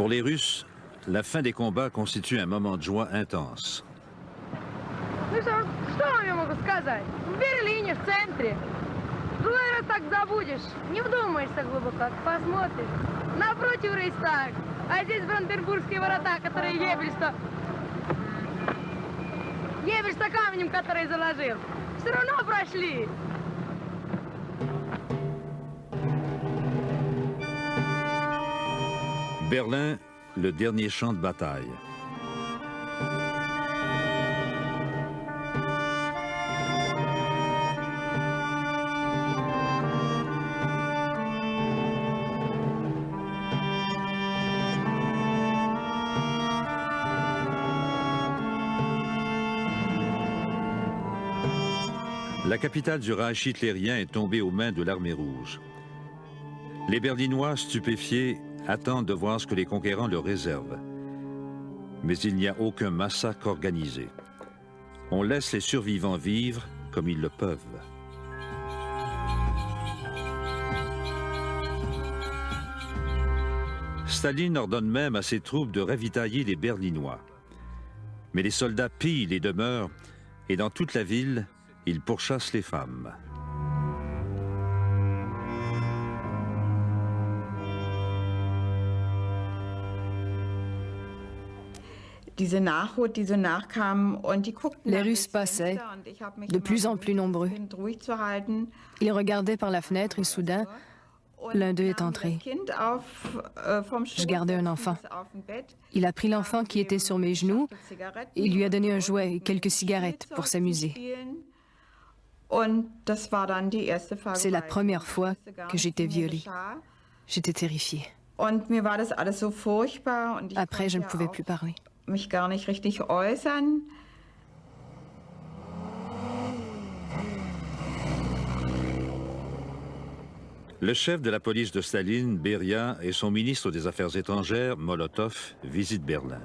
Pour les Russes, la fin des combats constitue un moment de joie intense. Ну что вам я могу сказать? В Берлине, в центре. Другой раз так забудешь, не вдумаешься глубоко, посмотришь. Напротив Рейхстаг, а здесь Бранденбургские ворота, которые Геббельс-то камнем, который заложил. Все равно прошли. Berlin, le dernier champ de bataille. La capitale du Reich hitlérien est tombée aux mains de l'armée rouge. Les Berlinois, stupéfiés, attendent de voir ce que les conquérants leur réservent. Mais il n'y a aucun massacre organisé. On laisse les survivants vivre comme ils le peuvent. Staline ordonne même à ses troupes de ravitailler les Berlinois. Mais les soldats pillent les demeures et dans toute la ville, ils pourchassent les femmes. Les Russes passaient, de plus en plus nombreux. Ils regardaient par la fenêtre et soudain, l'un d'eux est entré. Je gardais un enfant. Il a pris l'enfant qui était sur mes genoux et il lui a donné un jouet et quelques cigarettes pour s'amuser. C'est la première fois que j'étais violée. J'étais terrifiée. Après, je ne pouvais plus parler. Mich gar nicht richtig äußern. Le chef de la police de Staline, Beria, et son ministre des Affaires étrangères, Molotov, visitent Berlin.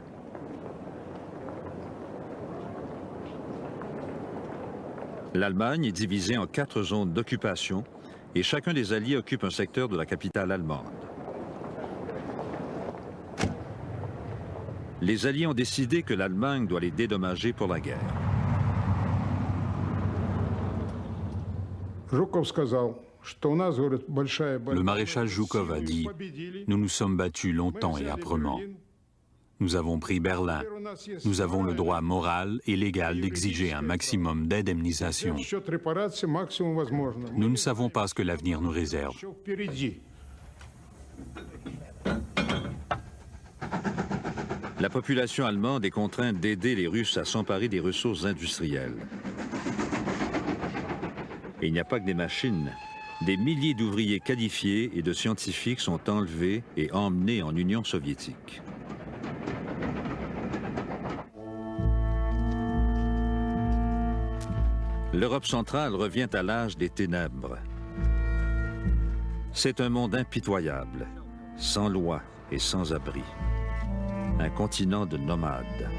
L'Allemagne est divisée en 4 zones d'occupation et chacun des alliés occupe un secteur de la capitale allemande. Les Alliés ont décidé que l'Allemagne doit les dédommager pour la guerre. Le maréchal Zhukov a dit « Nous nous sommes battus longtemps et âprement. Nous avons pris Berlin. Nous avons le droit moral et légal d'exiger un maximum d'indemnisation. Nous ne savons pas ce que l'avenir nous réserve. » La population allemande est contrainte d'aider les Russes à s'emparer des ressources industrielles. Et il n'y a pas que des machines. Des milliers d'ouvriers qualifiés et de scientifiques sont enlevés et emmenés en Union soviétique. L'Europe centrale revient à l'âge des ténèbres. C'est un monde impitoyable, sans loi et sans abri. Un continent de nomades.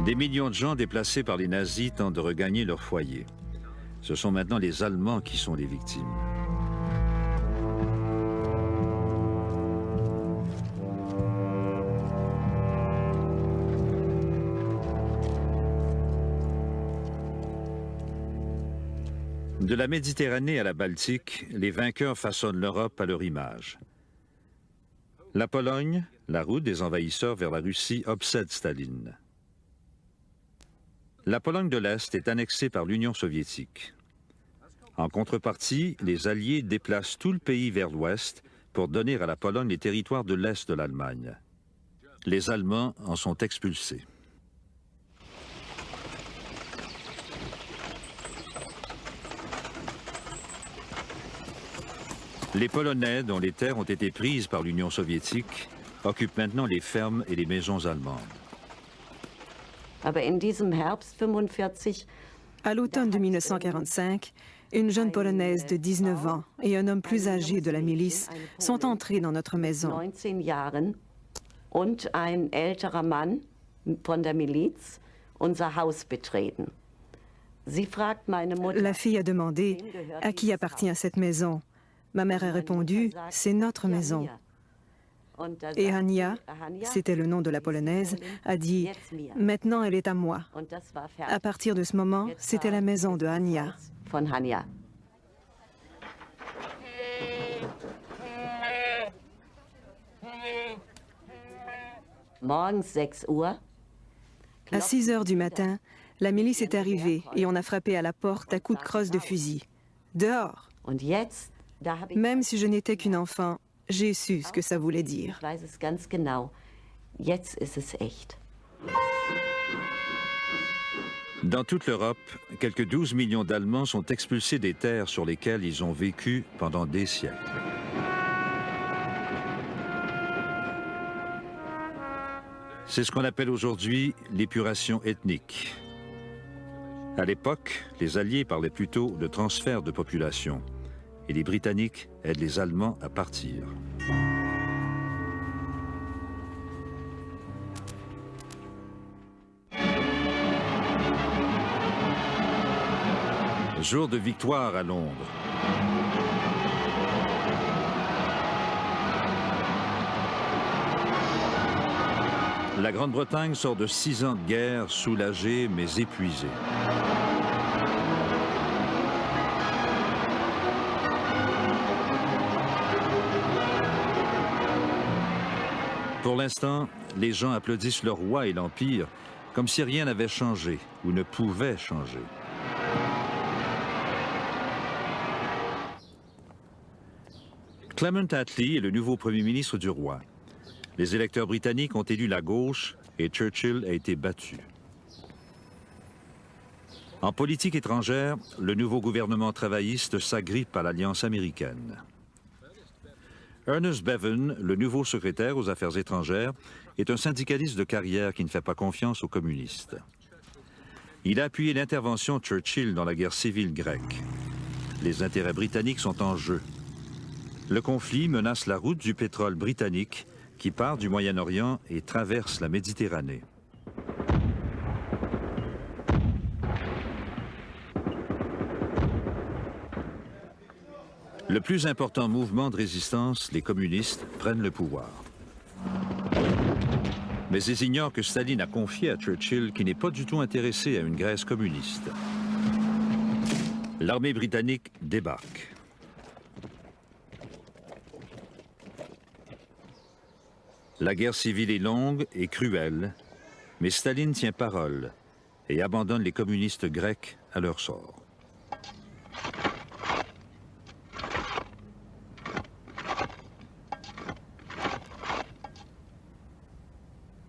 Des millions de gens déplacés par les nazis tentent de regagner leur foyer. Ce sont maintenant les Allemands qui sont les victimes. De la Méditerranée à la Baltique, les vainqueurs façonnent l'Europe à leur image. La Pologne, la route des envahisseurs vers la Russie, obsède Staline. La Pologne de l'Est est annexée par l'Union soviétique. En contrepartie, les Alliés déplacent tout le pays vers l'Ouest pour donner à la Pologne les territoires de l'Est de l'Allemagne. Les Allemands en sont expulsés. Les Polonais, dont les terres ont été prises par l'Union soviétique, occupent maintenant les fermes et les maisons allemandes. À l'automne de 1945, une jeune Polonaise de 19 ans et un homme plus âgé de la milice sont entrés dans notre maison. La fille a demandé « À qui appartient cette maison ?» Ma mère a répondu, « C'est notre maison ». Et Hania, c'était le nom de la Polonaise, a dit « Maintenant, elle est à moi ». À partir de ce moment, c'était la maison de Hania. À 6 heures du matin, la milice est arrivée et on a frappé à la porte à coups de crosse de fusil. Dehors! Même si je n'étais qu'une enfant, j'ai su ce que ça voulait dire. Dans toute l'Europe, quelques 12 millions d'Allemands sont expulsés des terres sur lesquelles ils ont vécu pendant des siècles. C'est ce qu'on appelle aujourd'hui l'épuration ethnique. À l'époque, les Alliés parlaient plutôt de transfert de population et les Britanniques aident les Allemands à partir. Jour de victoire à Londres. La Grande-Bretagne sort de 6 ans de guerre, soulagée mais épuisée. Pour l'instant, les gens applaudissent le roi et l'Empire comme si rien n'avait changé ou ne pouvait changer. Clement Attlee est le nouveau premier ministre du roi. Les électeurs britanniques ont élu la gauche et Churchill a été battu. En politique étrangère, le nouveau gouvernement travailliste s'agrippe à l'alliance américaine. Ernest Bevin, le nouveau secrétaire aux Affaires étrangères, est un syndicaliste de carrière qui ne fait pas confiance aux communistes. Il a appuyé l'intervention de Churchill dans la guerre civile grecque. Les intérêts britanniques sont en jeu. Le conflit menace la route du pétrole britannique qui part du Moyen-Orient et traverse la Méditerranée. Le plus important mouvement de résistance, les communistes, prennent le pouvoir. Mais ils ignorent que Staline a confié à Churchill qu'il n'est pas du tout intéressé à une Grèce communiste. L'armée britannique débarque. La guerre civile est longue et cruelle, mais Staline tient parole et abandonne les communistes grecs à leur sort.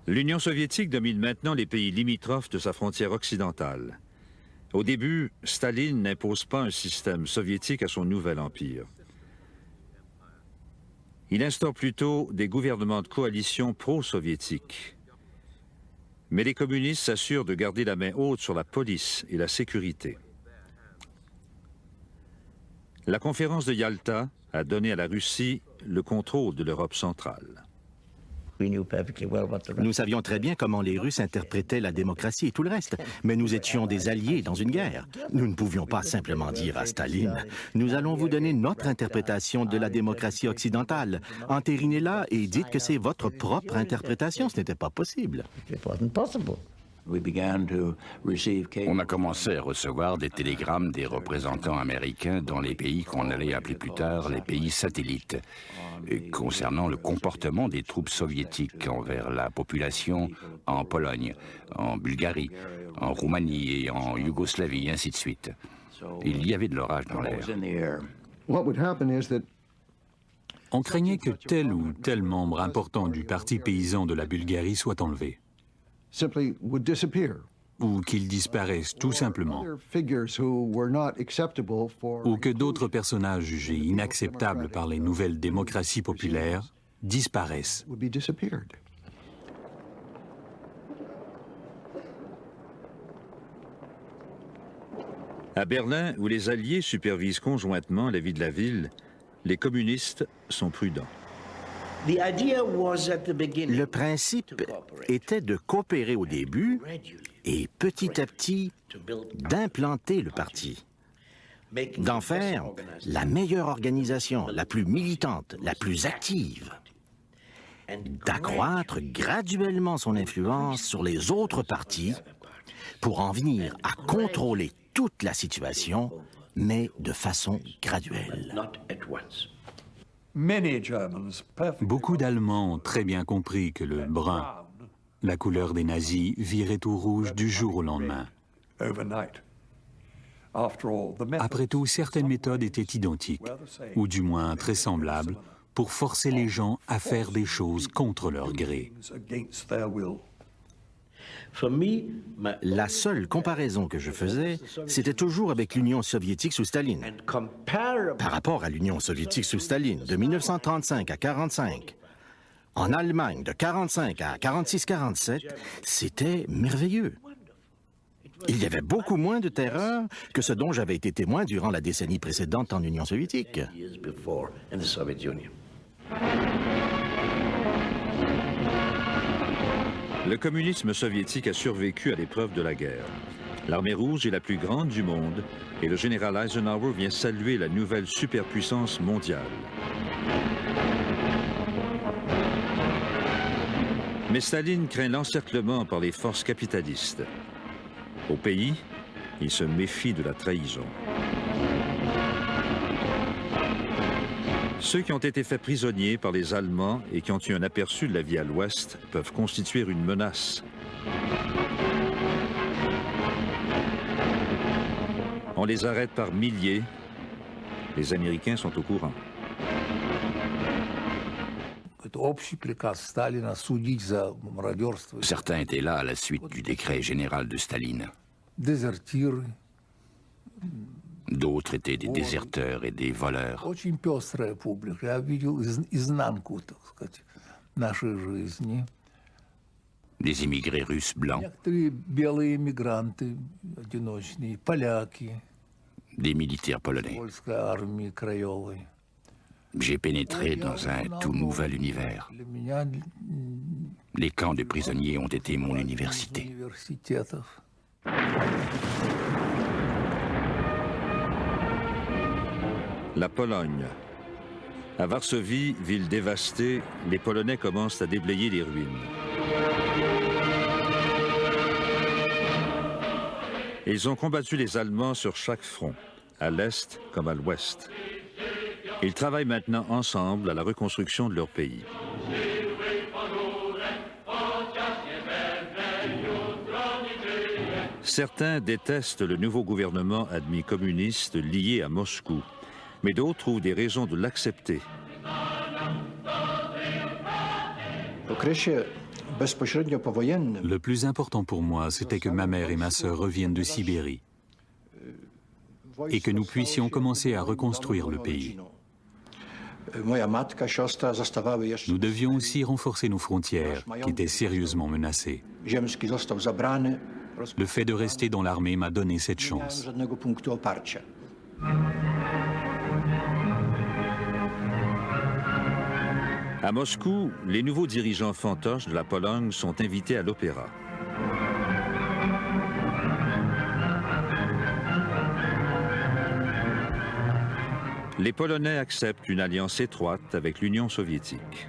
L'Union soviétique domine maintenant les pays limitrophes de sa frontière occidentale. Au début, Staline n'impose pas un système soviétique à son nouvel empire. Il instaure plutôt des gouvernements de coalition pro-soviétiques. Mais les communistes s'assurent de garder la main haute sur la police et la sécurité. La conférence de Yalta a donné à la Russie le contrôle de l'Europe centrale. Nous savions très bien comment les Russes interprétaient la démocratie et tout le reste, mais nous étions des alliés dans une guerre. Nous ne pouvions pas simplement dire à Staline « Nous allons vous donner notre interprétation de la démocratie occidentale. Entérinez-la et dites que c'est votre propre interprétation. » Ce n'était pas possible. On a commencé à recevoir des télégrammes des représentants américains dans les pays qu'on allait appeler plus tard les pays satellites, concernant le comportement des troupes soviétiques envers la population en Pologne, en Bulgarie, en Roumanie et en Yougoslavie, et ainsi de suite. Il y avait de l'orage dans l'air. On craignait que tel ou tel membre important du parti paysan de la Bulgarie soit enlevé. Ou qu'ils disparaissent tout simplement. Ou que d'autres personnages jugés inacceptables par les nouvelles démocraties populaires disparaissent. À Berlin, où les Alliés supervisent conjointement la vie de la ville, les communistes sont prudents. Le principe était de coopérer au début et petit à petit d'implanter le parti. d'en faire la meilleure organisation, la plus militante, la plus active, d'accroître graduellement son influence sur les autres partis pour en venir à contrôler toute la situation, mais de façon graduelle. Beaucoup d'Allemands ont très bien compris que le brun, la couleur des nazis, virait au rouge du jour au lendemain. Après tout, certaines méthodes étaient identiques, ou du moins très semblables, pour forcer les gens à faire des choses contre leur gré. La seule comparaison que je faisais, c'était toujours avec l'Union soviétique sous Staline. Par rapport à l'Union soviétique sous Staline, de 1935 à 1945, en Allemagne, de 1945 à 1946-1947, c'était merveilleux. Il y avait beaucoup moins de terreur que ce dont j'avais été témoin durant la décennie précédente en Union soviétique. Le communisme soviétique a survécu à l'épreuve de la guerre. L'armée rouge est la plus grande du monde et le général Eisenhower vient saluer la nouvelle superpuissance mondiale. Mais Staline craint l'encerclement par les forces capitalistes. Au pays, il se méfie de la trahison. Ceux qui ont été faits prisonniers par les Allemands et qui ont eu un aperçu de la vie à l'Ouest peuvent constituer une menace. On les arrête par milliers. Les Américains sont au courant. Certains étaient là à la suite du décret général de Staline. D'autres étaient des déserteurs et des voleurs. Des immigrés russes blancs. Des militaires polonais. J'ai pénétré dans un tout nouvel univers. Les camps de prisonniers ont été mon université. La Pologne. À Varsovie, ville dévastée, les Polonais commencent à déblayer les ruines. Ils ont combattu les Allemands sur chaque front, à l'Est comme à l'Ouest. Ils travaillent maintenant ensemble à la reconstruction de leur pays. Certains détestent le nouveau gouvernement admis communiste lié à Moscou, mais d'autres trouvent des raisons de l'accepter. Le plus important pour moi, c'était que ma mère et ma sœur reviennent de Sibérie et que nous puissions commencer à reconstruire le pays. Nous devions aussi renforcer nos frontières, qui étaient sérieusement menacées. Le fait de rester dans l'armée m'a donné cette chance. À Moscou, les nouveaux dirigeants fantoches de la Pologne sont invités à l'opéra. Les Polonais acceptent une alliance étroite avec l'Union soviétique.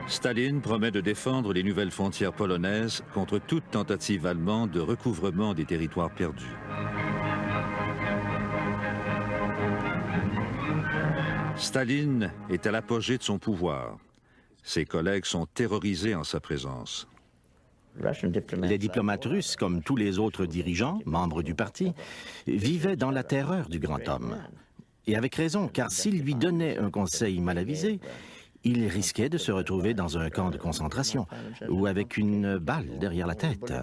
Staline promet de défendre les nouvelles frontières polonaises contre toute tentative allemande de recouvrement des territoires perdus. Staline est à l'apogée de son pouvoir. Ses collègues sont terrorisés en sa présence. Les diplomates russes, comme tous les autres dirigeants, membres du parti, vivaient dans la terreur du grand homme. Et avec raison, car s'ils lui donnaient un conseil mal avisé, il risquait de se retrouver dans un camp de concentration ou avec une balle derrière la tête.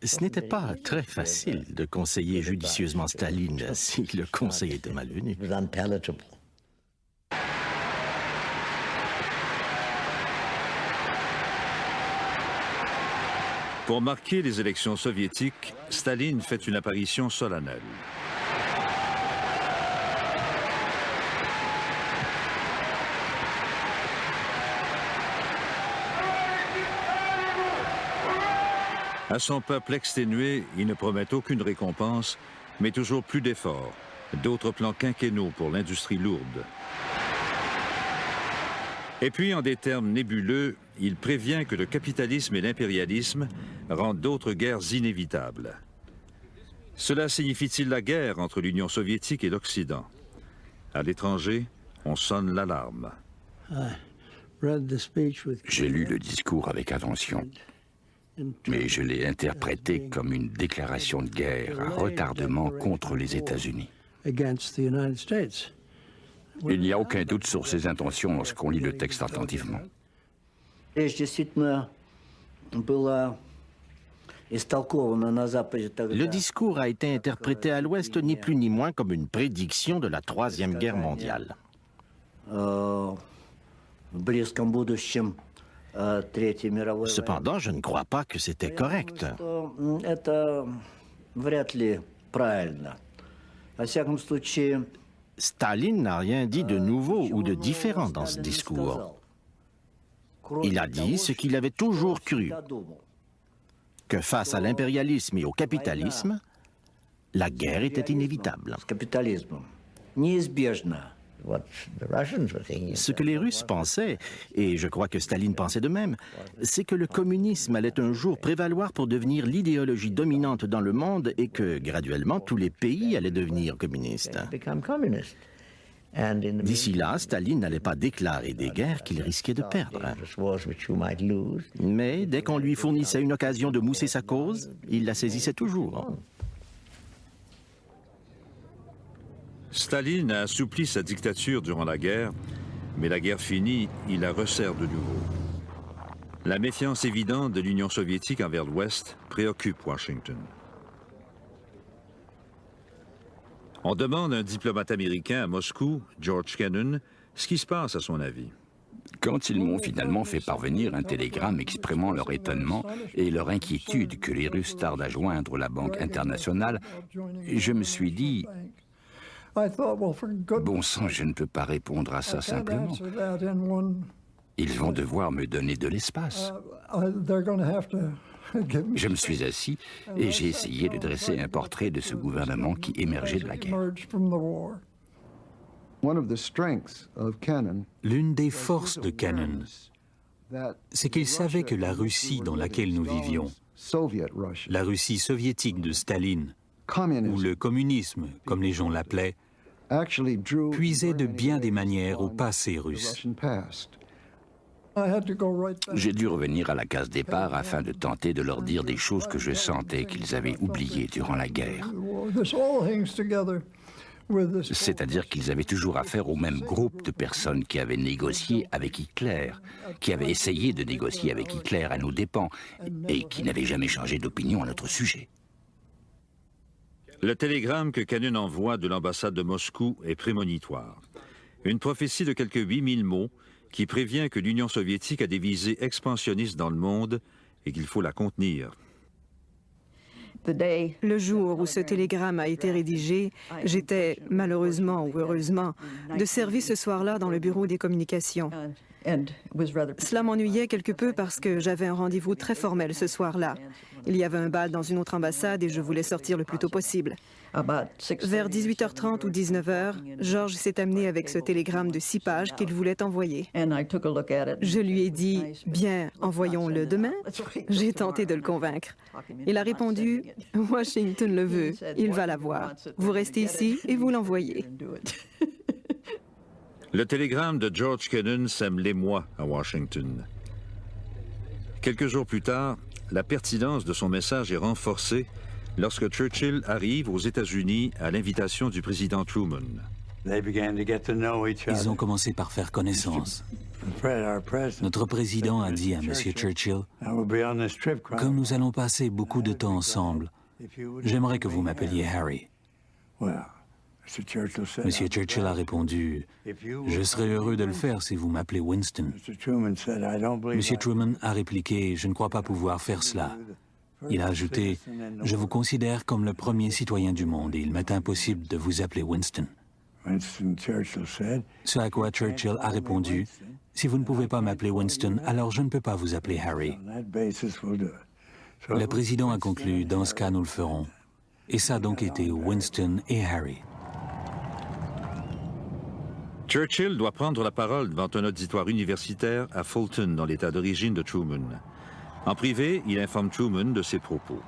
Ce n'était pas très facile de conseiller judicieusement Staline si le conseil était malvenu. Pour marquer les élections soviétiques, Staline fait une apparition solennelle. À son peuple exténué, il ne promet aucune récompense, mais toujours plus d'efforts, d'autres plans quinquennaux pour l'industrie lourde. Et puis, en des termes nébuleux, il prévient que le capitalisme et l'impérialisme rendent d'autres guerres inévitables. Cela signifie-t-il la guerre entre l'Union soviétique et l'Occident? À l'étranger, on sonne l'alarme. J'ai lu le discours avec attention, mais je l'ai interprété comme une déclaration de guerre à retardement contre les États-Unis. Il n'y a aucun doute sur ses intentions lorsqu'on lit le texte attentivement. Le discours a été interprété à l'Ouest ni plus ni moins comme une prédiction de la Troisième Guerre mondiale. Cependant, je ne crois pas que c'était correct. Staline n'a rien dit de nouveau ou de différent dans ce discours. Il a dit ce qu'il avait toujours cru, que face à l'impérialisme et au capitalisme, la guerre était inévitable. Ce que les Russes pensaient, et je crois que Staline pensait de même, c'est que le communisme allait un jour prévaloir pour devenir l'idéologie dominante dans le monde et que, graduellement, tous les pays allaient devenir communistes. D'ici là, Staline n'allait pas déclarer des guerres qu'il risquait de perdre. Mais dès qu'on lui fournissait une occasion de mousser sa cause, il la saisissait toujours. Staline a assoupli sa dictature durant la guerre, mais la guerre finie, il la resserre de nouveau. La méfiance évidente de l'Union soviétique envers l'Ouest préoccupe Washington. On demande à un diplomate américain à Moscou, George Kennan, ce qui se passe à son avis. Quand ils m'ont finalement fait parvenir un télégramme exprimant leur étonnement et leur inquiétude que les Russes tardent à joindre la Banque internationale, je me suis dit... Bon sang, je ne peux pas répondre à ça simplement. Ils vont devoir me donner de l'espace. Je me suis assis et j'ai essayé de dresser un portrait de ce gouvernement qui émergeait de la guerre. L'une des forces de Kennan, c'est qu'il savait que la Russie dans laquelle nous vivions, la Russie soviétique de Staline, ou le communisme, comme les gens l'appelaient, puisait de bien des manières au passé russe. J'ai dû revenir à la case départ afin de tenter de leur dire des choses que je sentais qu'ils avaient oubliées durant la guerre. C'est-à-dire qu'ils avaient toujours affaire au même groupe de personnes qui avaient négocié avec Hitler, qui avaient essayé de négocier avec Hitler à nos dépens et qui n'avaient jamais changé d'opinion à notre sujet. Le télégramme que Kennan envoie de l'ambassade de Moscou est prémonitoire. Une prophétie de quelques 8000 mots qui prévient que l'Union soviétique a des visées expansionnistes dans le monde et qu'il faut la contenir. Le jour où ce télégramme a été rédigé, j'étais, malheureusement ou heureusement, de service ce soir-là dans le bureau des communications. Cela m'ennuyait quelque peu parce que j'avais un rendez-vous très formel ce soir-là. Il y avait un bal dans une autre ambassade et je voulais sortir le plus tôt possible. Vers 18h30 ou 19h, Georges s'est amené avec ce télégramme de 6 pages qu'il voulait envoyer. Je lui ai dit « Bien, envoyons-le demain ». J'ai tenté de le convaincre. Il a répondu « Washington le veut, il va l'avoir. Vous restez ici et vous l'envoyez ». Le télégramme de George Kennan sème l'émoi à Washington. Quelques jours plus tard, la pertinence de son message est renforcée lorsque Churchill arrive aux États-Unis à l'invitation du président Truman. Ils ont commencé par faire connaissance. Notre président a dit à M. Churchill, « Comme nous allons passer beaucoup de temps ensemble, j'aimerais que vous m'appeliez Harry. » M. Churchill a répondu, « Je serais heureux de le faire si vous m'appelez Winston. » M. Truman a répliqué, « Je ne crois pas pouvoir faire cela. » Il a ajouté, « Je vous considère comme le premier citoyen du monde et il m'est impossible de vous appeler Winston. » Ce à quoi Churchill a répondu, « Si vous ne pouvez pas m'appeler Winston, alors je ne peux pas vous appeler Harry. » Le président a conclu, dans ce cas, nous le ferons. Et ça a donc été Winston et Harry. Churchill doit prendre la parole devant un auditoire universitaire à Fulton, dans l'état d'origine de Truman. En privé, il informe Truman de ses propos.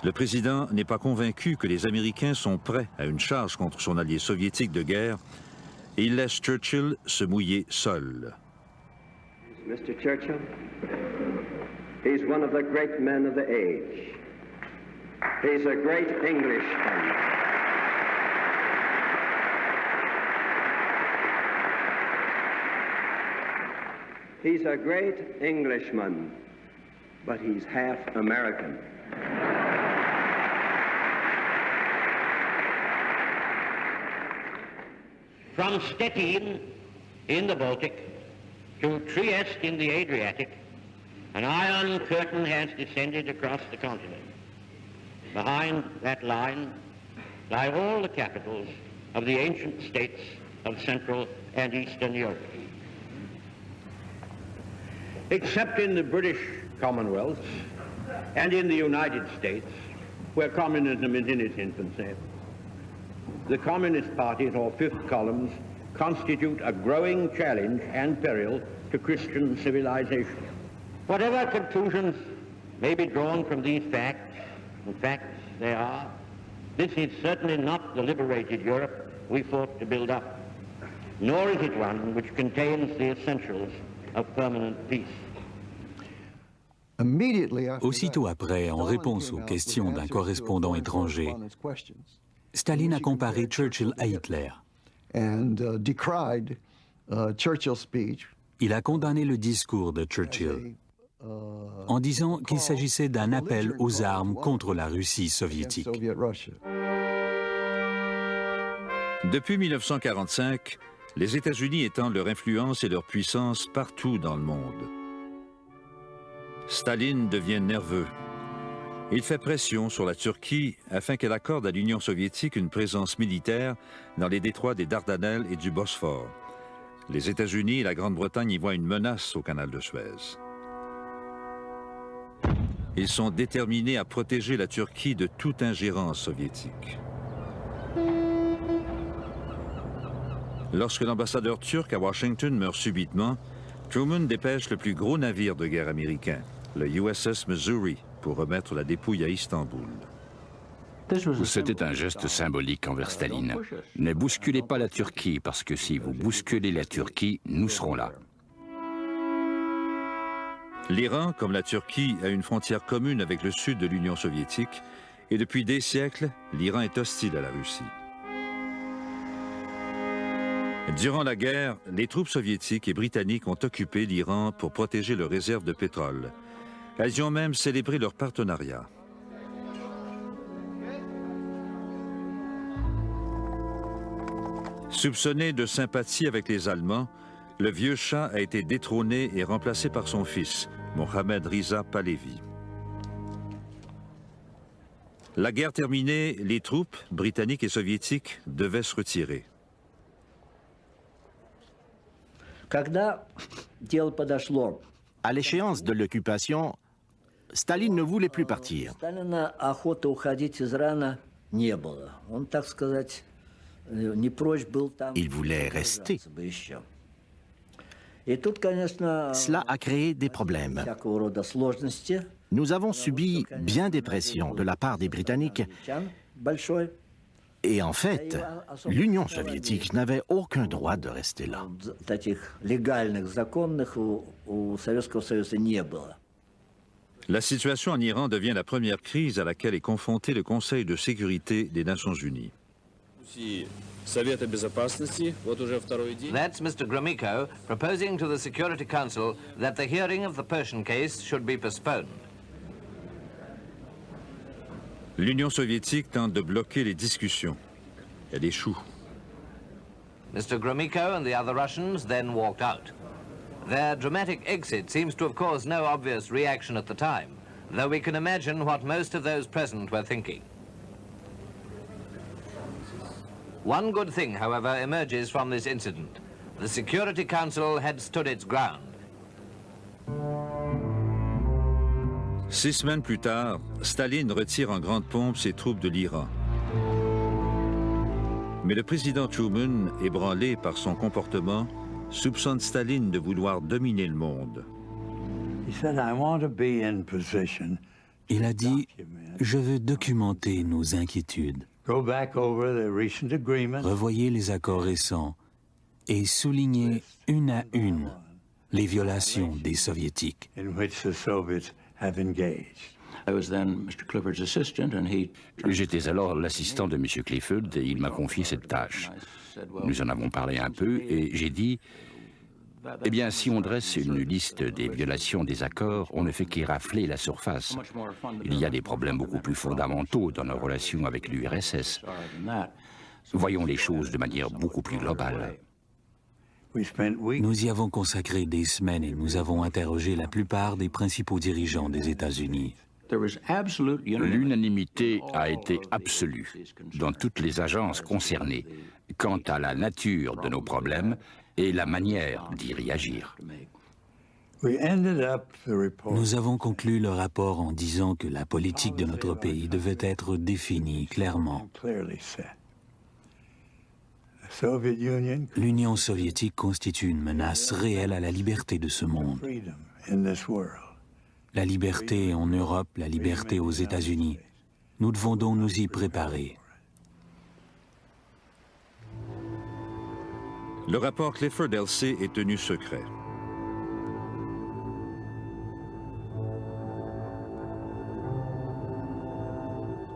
Le président n'est pas convaincu que les Américains sont prêts à une charge contre son allié soviétique de guerre et il laisse Churchill se mouiller seul. Mr. Churchill, he's one of the great men of the age. He's a great Englishman. He's a great Englishman, but he's half American. From Stettin in the Baltic to Trieste in the Adriatic, an iron curtain has descended across the continent. Behind that line lie all the capitals of the ancient states of Central and Eastern Europe. Except in the British Commonwealth and in the United States, where communism is in its infancy, the Communist parties, or fifth columns, constitute a growing challenge and peril to Christian civilization. Whatever conclusions may be drawn from these facts, and facts they are, this is certainly not the liberated Europe we fought to build up, nor is it one which contains the essentials of permanent peace. Aussitôt après, en réponse aux questions d'un correspondant étranger, Staline a comparé Churchill à Hitler. Il a condamné le discours de Churchill en disant qu'il s'agissait d'un appel aux armes contre la Russie soviétique. Depuis 1945, les États-Unis étendent leur influence et leur puissance partout dans le monde. Staline devient nerveux. Il fait pression sur la Turquie afin qu'elle accorde à l'Union soviétique une présence militaire dans les détroits des Dardanelles et du Bosphore. Les États-Unis et la Grande-Bretagne y voient une menace au canal de Suez. Ils sont déterminés à protéger la Turquie de toute ingérence soviétique. Lorsque l'ambassadeur turc à Washington meurt subitement, Truman dépêche le plus gros navire de guerre américain, le USS Missouri, pour remettre la dépouille à Istanbul. C'était un geste symbolique envers Staline. Ne bousculez pas la Turquie, parce que si vous bousculez la Turquie, nous serons là. L'Iran, comme la Turquie, a une frontière commune avec le sud de l'Union soviétique, et depuis des siècles, l'Iran est hostile à la Russie. Durant la guerre, les troupes soviétiques et britanniques ont occupé l'Iran pour protéger leurs réserves de pétrole. Elles y ont même célébré leur partenariat. Soupçonné de sympathie avec les Allemands, le vieux Shah a été détrôné et remplacé par son fils, Mohammad Riza Pahlavi. La guerre terminée, les troupes, britanniques et soviétiques, devaient se retirer. À l'échéance de l'occupation, Staline ne voulait plus partir. Il voulait rester. Cela a créé des problèmes. Nous avons subi bien des pressions de la part des Britanniques. Et en fait, l'Union soviétique n'avait aucun droit de rester là. La situation en Iran devient la première crise à laquelle est confronté le Conseil de sécurité des Nations unies. That's Mr. Gromyko proposing to the Security Council that the hearing of the Persian case should be postponed. L'Union soviétique tente de bloquer les discussions. Elle échoue. Mr. Gromyko and the other Russians then walked out. Their dramatic exit seems to have caused no obvious reaction at the time, though we can imagine what most of those present were thinking. One good thing, however, emerges from this incident. The Security Council had stood its ground. 6 semaines plus tard, Staline retire en grande pompe ses troupes de l'Iran. Mais le président Truman, ébranlé par son comportement, soupçonne Staline de vouloir dominer le monde. Il a dit « Je veux documenter nos inquiétudes. Revoyez les accords récents et soulignez une à une les violations des Soviétiques. » J'étais alors l'assistant de M. Clifford et il m'a confié cette tâche. Nous en avons parlé un peu et j'ai dit « Eh bien, si on dresse une liste des violations des accords, on ne fait qu'érafler la surface. Il y a des problèmes beaucoup plus fondamentaux dans nos relations avec l'URSS. Voyons les choses de manière beaucoup plus globale. » Nous y avons consacré des semaines et nous avons interrogé la plupart des principaux dirigeants des États-Unis. L'unanimité a été absolue dans toutes les agences concernées quant à la nature de nos problèmes et la manière d'y réagir. Nous avons conclu le rapport en disant que la politique de notre pays devait être définie clairement. L'Union soviétique constitue une menace réelle à la liberté de ce monde. La liberté en Europe, la liberté aux États-Unis. Nous devons donc nous y préparer. Le rapport Clifford-LC est tenu secret.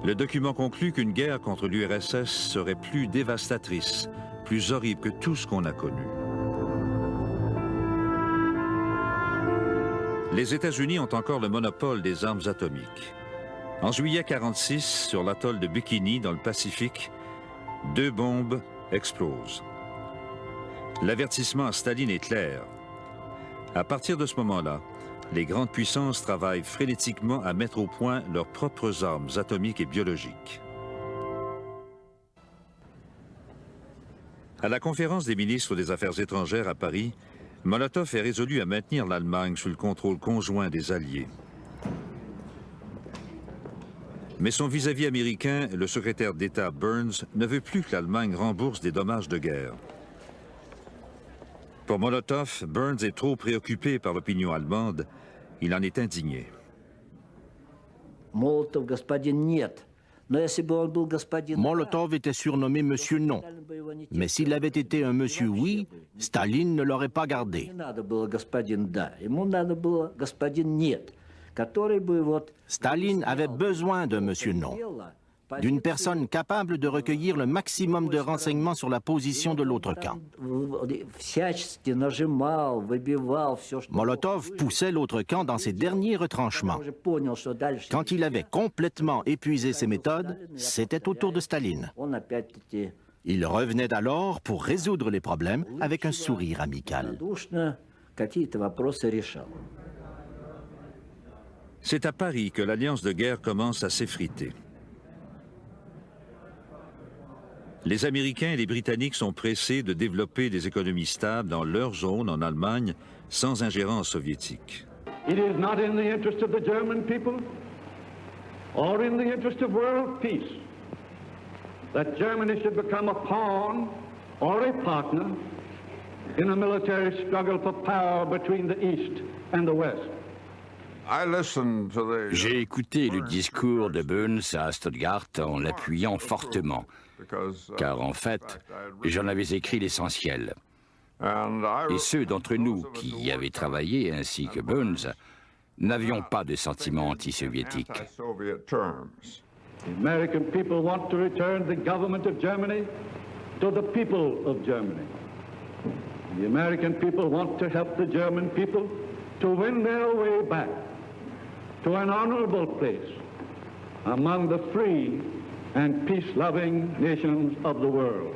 Le document conclut qu'une guerre contre l'URSS serait plus dévastatrice, plus horrible que tout ce qu'on a connu. Les États-Unis ont encore le monopole des armes atomiques. En juillet 1946, sur l'atoll de Bikini, dans le Pacifique, 2 bombes explosent. L'avertissement à Staline est clair. À partir de ce moment-là, les grandes puissances travaillent frénétiquement à mettre au point leurs propres armes atomiques et biologiques. À la conférence des ministres des Affaires étrangères à Paris, Molotov est résolu à maintenir l'Allemagne sous le contrôle conjoint des Alliés. Mais son vis-à-vis américain, le secrétaire d'État Burns, ne veut plus que l'Allemagne rembourse des dommages de guerre. Pour Molotov, Burns est trop préoccupé par l'opinion allemande. Il en est indigné. Molotov était surnommé Monsieur Non. Mais s'il avait été un Monsieur Oui, Staline ne l'aurait pas gardé. Staline avait besoin d'un Monsieur Non, d'une personne capable de recueillir le maximum de renseignements sur la position de l'autre camp. Molotov poussait l'autre camp dans ses derniers retranchements. Quand il avait complètement épuisé ses méthodes, c'était au tour de Staline. Il revenait alors pour résoudre les problèmes avec un sourire amical. C'est à Paris que l'alliance de guerre commence à s'effriter. Les Américains et les Britanniques sont pressés de développer des économies stables dans leur zone en Allemagne sans ingérence soviétique. It is not in the interest of the German people or in the interest of world peace that Germany should become a pawn or a partner in a military struggle for power between the East and the West. J'ai écouté le discours de Burns à Stuttgart en l'appuyant fortement, car en fait, j'en avais écrit l'essentiel. Et ceux d'entre nous qui y avaient travaillé, ainsi que Burns, n'avions pas de sentiments anti-soviétiques. The American people want to return the government of Germany to the people of Germany. The American people want to help the German people to win their way back to an honorable place among the free and peace-loving nations of the world.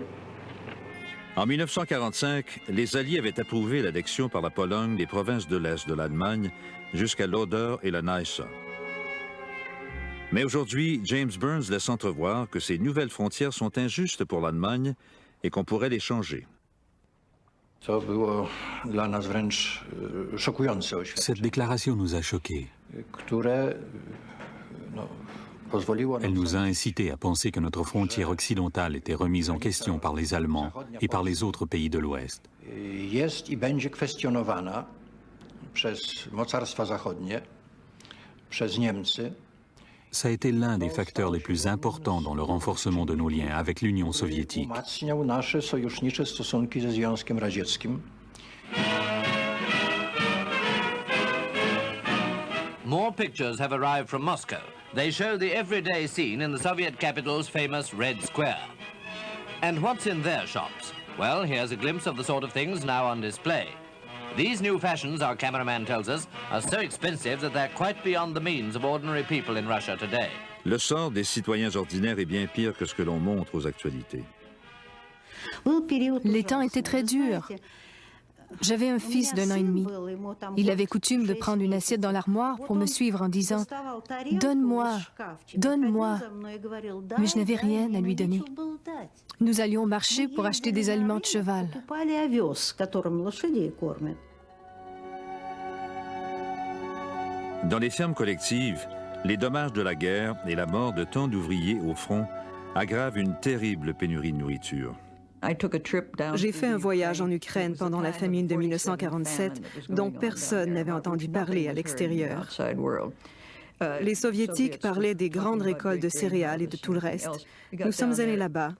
En 1945, les Alliés avaient approuvé l'annexion par la Pologne des provinces de l'Est de l'Allemagne jusqu'à l'Oder et la Neisse. Mais aujourd'hui, James Burns laisse entrevoir que ces nouvelles frontières sont injustes pour l'Allemagne et qu'on pourrait les changer. Cette déclaration nous a choqués. Elle nous a incités à penser que notre frontière occidentale était remise en question par les Allemands et par les autres pays de l'Ouest. Ça a été l'un des facteurs les plus importants dans le renforcement de nos liens avec l'Union soviétique. More pictures have arrived from Moscow. They show the everyday scene in the Soviet capital's famous Red Square. And what's in their shops? Well, here's a glimpse of the sort of things now on display. These new fashions, our cameraman tells us, are so expensive that they're quite beyond the means of ordinary people in Russia today. Le sort des citoyens ordinaires est bien pire que ce que l'on montre aux actualités. Les temps étaient très durs. J'avais un fils d'1 an et demi. Il avait coutume de prendre une assiette dans l'armoire pour me suivre en disant « Donne-moi, donne-moi ». Mais je n'avais rien à lui donner. Nous allions marcher pour acheter des aliments de cheval. Dans les fermes collectives, les dommages de la guerre et la mort de tant d'ouvriers au front aggravent une terrible pénurie de nourriture. J'ai fait un voyage en Ukraine pendant la famine de 1947, dont personne n'avait entendu parler à l'extérieur. Les Soviétiques parlaient des grandes récoltes de céréales et de tout le reste. Nous sommes allés là-bas.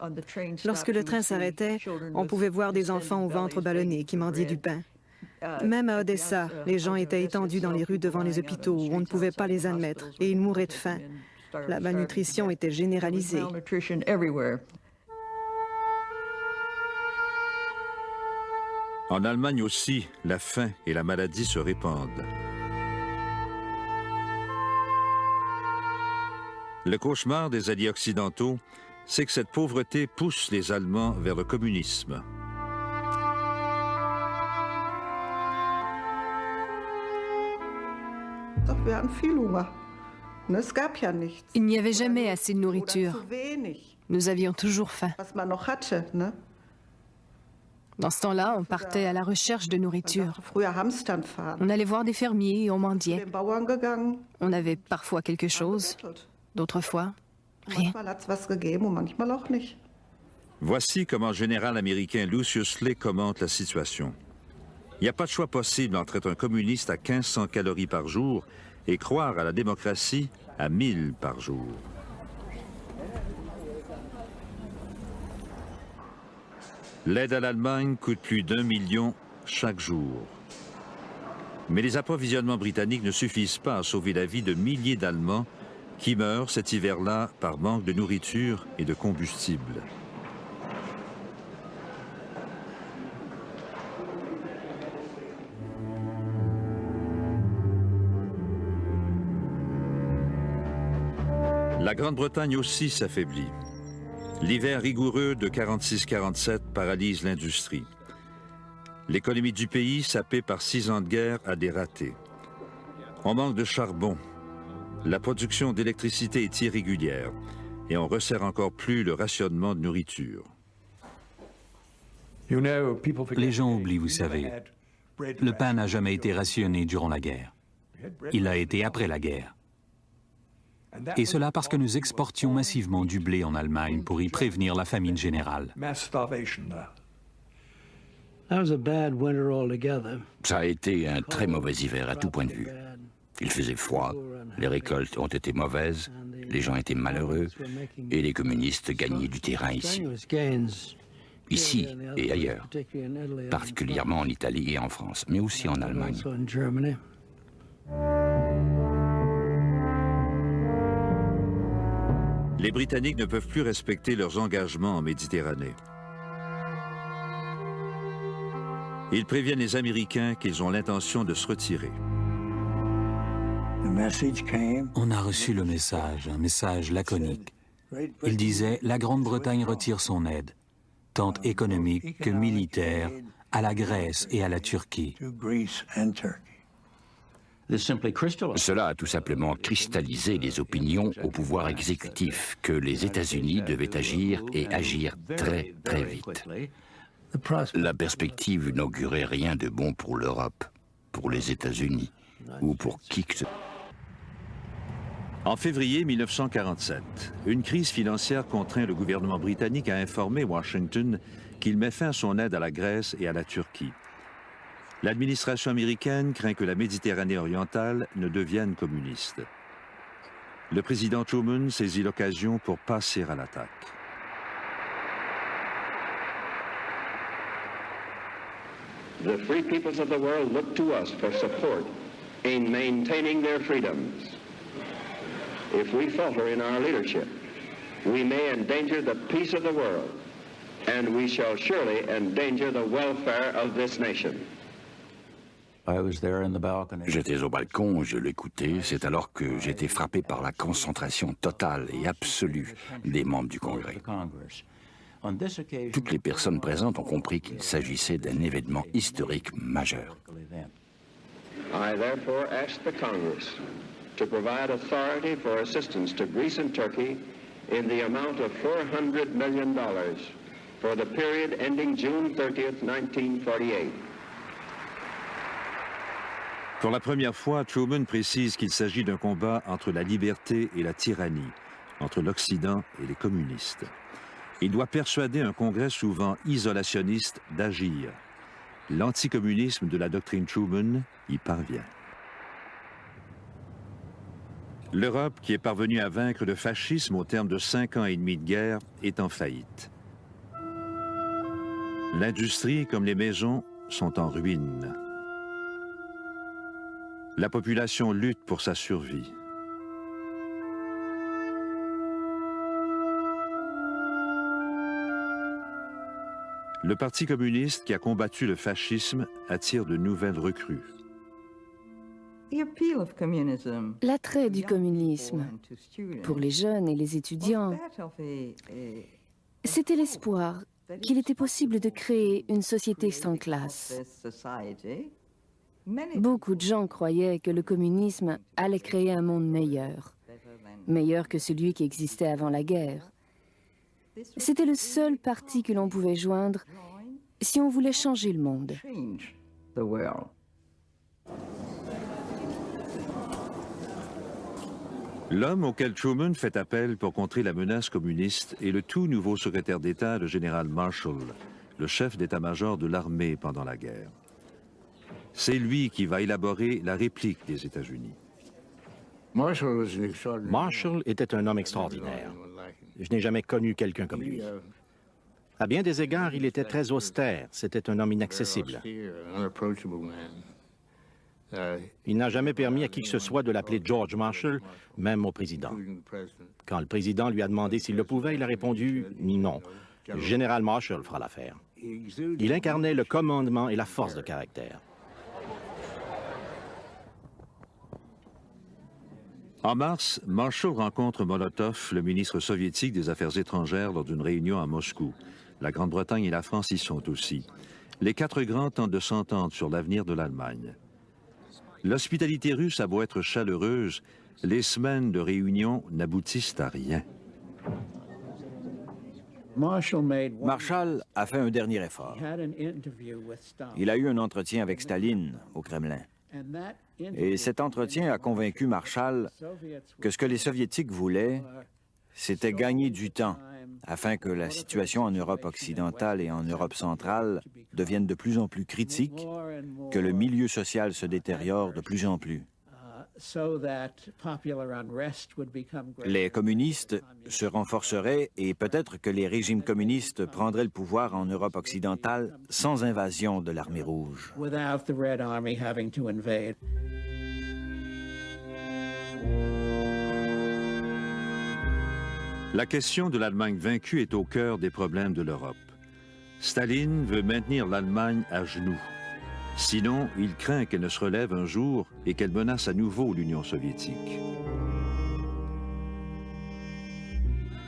Lorsque le train s'arrêtait, on pouvait voir des enfants au ventre ballonné qui mendiaient du pain. Même à Odessa, les gens étaient étendus dans les rues devant les hôpitaux où on ne pouvait pas les admettre et ils mouraient de faim. La malnutrition était généralisée. En Allemagne aussi, la faim et la maladie se répandent. Le cauchemar des alliés occidentaux, c'est que cette pauvreté pousse les Allemands vers le communisme. Il n'y avait jamais assez de nourriture. Nous avions toujours faim. Dans ce temps-là, on partait à la recherche de nourriture. On allait voir des fermiers et on mendiait. On avait parfois quelque chose, d'autres fois, rien. Voici comment le général américain Lucius Lee commente la situation. Il n'y a pas de choix possible entre être un communiste à 1500 calories par jour et croire à la démocratie à 1000 par jour. L'aide à l'Allemagne coûte plus d'1 million chaque jour. Mais les approvisionnements britanniques ne suffisent pas à sauver la vie de milliers d'Allemands qui meurent cet hiver-là par manque de nourriture et de combustible. La Grande-Bretagne aussi s'affaiblit. L'hiver rigoureux de 46-47 paralyse l'industrie. L'économie du pays, sapée par 6 ans de guerre, a des ratés. On manque de charbon. La production d'électricité est irrégulière et on resserre encore plus le rationnement de nourriture. Les gens oublient, vous savez. Le pain n'a jamais été rationné durant la guerre. Il a été après la guerre. Et cela parce que nous exportions massivement du blé en Allemagne pour y prévenir la famine générale. Ça a été un très mauvais hiver à tout point de vue. Il faisait froid, les récoltes ont été mauvaises, les gens étaient malheureux et les communistes gagnaient du terrain ici. Ici et ailleurs, particulièrement en Italie et en France, mais aussi en Allemagne. Les Britanniques ne peuvent plus respecter leurs engagements en Méditerranée. Ils préviennent les Américains qu'ils ont l'intention de se retirer. On a reçu le message, un message laconique. Il disait « La Grande-Bretagne retire son aide, tant économique que militaire, à la Grèce et à la Turquie. » Cela a tout simplement cristallisé les opinions au pouvoir exécutif que les États-Unis devaient agir et agir très, très vite. La perspective n'augurait rien de bon pour l'Europe, pour les États-Unis ou pour qui que ce soit. En février 1947, une crise financière contraint le gouvernement britannique à informer Washington qu'il met fin à son aide à la Grèce et à la Turquie. L'administration américaine craint que la Méditerranée orientale ne devienne communiste. Le président Truman saisit l'occasion pour passer à l'attaque. The free peoples of the world look to us for support in maintaining their freedoms. If we falter in our leadership, we may endanger the peace of the world, and we shall surely endanger the welfare of this nation. J'étais au balcon, je l'écoutais, c'est alors que j'étais frappé par la concentration totale et absolue des membres du Congrès. Toutes les personnes présentes ont compris qu'il s'agissait d'un événement historique majeur. I therefore ask the Congress to provide authority for assistance to Greece and Turkey in the amount of $400 million for the period ending June 30th, 1948. Pour la première fois, Truman précise qu'il s'agit d'un combat entre la liberté et la tyrannie, entre l'Occident et les communistes. Il doit persuader un Congrès souvent isolationniste d'agir. L'anticommunisme de la doctrine Truman y parvient. L'Europe, qui est parvenue à vaincre le fascisme au terme de 5 ans et demi de guerre, est en faillite. L'industrie, comme les maisons, sont en ruine. La population lutte pour sa survie. Le Parti communiste, qui a combattu le fascisme, attire de nouvelles recrues. L'attrait du communisme pour les jeunes et les étudiants, c'était l'espoir qu'il était possible de créer une société sans classe. Beaucoup de gens croyaient que le communisme allait créer un monde meilleur, meilleur que celui qui existait avant la guerre. C'était le seul parti que l'on pouvait joindre si on voulait changer le monde. L'homme auquel Truman fait appel pour contrer la menace communiste est le tout nouveau secrétaire d'État, le général Marshall, le chef d'état-major de l'armée pendant la guerre. C'est lui qui va élaborer la réplique des États-Unis. Marshall était un homme extraordinaire. Je n'ai jamais connu quelqu'un comme lui. À bien des égards, il était très austère. C'était un homme inaccessible. Il n'a jamais permis à qui que ce soit de l'appeler George Marshall, même au président. Quand le président lui a demandé s'il le pouvait, il a répondu « non, Général Marshall fera l'affaire ». Il incarnait le commandement et la force de caractère. En mars, Marshall rencontre Molotov, le ministre soviétique des Affaires étrangères, lors d'une réunion à Moscou. La Grande-Bretagne et la France y sont aussi. Les 4 grands tentent de s'entendre sur l'avenir de l'Allemagne. L'hospitalité russe a beau être chaleureuse, les semaines de réunion n'aboutissent à rien. Marshall a fait un dernier effort. Il a eu un entretien avec Staline au Kremlin. Et cet entretien a convaincu Marshall que ce que les Soviétiques voulaient, c'était gagner du temps afin que la situation en Europe occidentale et en Europe centrale devienne de plus en plus critique, que le milieu social se détériore de plus en plus. Les communistes se renforceraient et peut-être que les régimes communistes prendraient le pouvoir en Europe occidentale sans invasion de l'armée rouge. La question de l'Allemagne vaincue est au cœur des problèmes de l'Europe. Staline veut maintenir l'Allemagne à genoux. Sinon, il craint qu'elle ne se relève un jour et qu'elle menace à nouveau l'Union soviétique.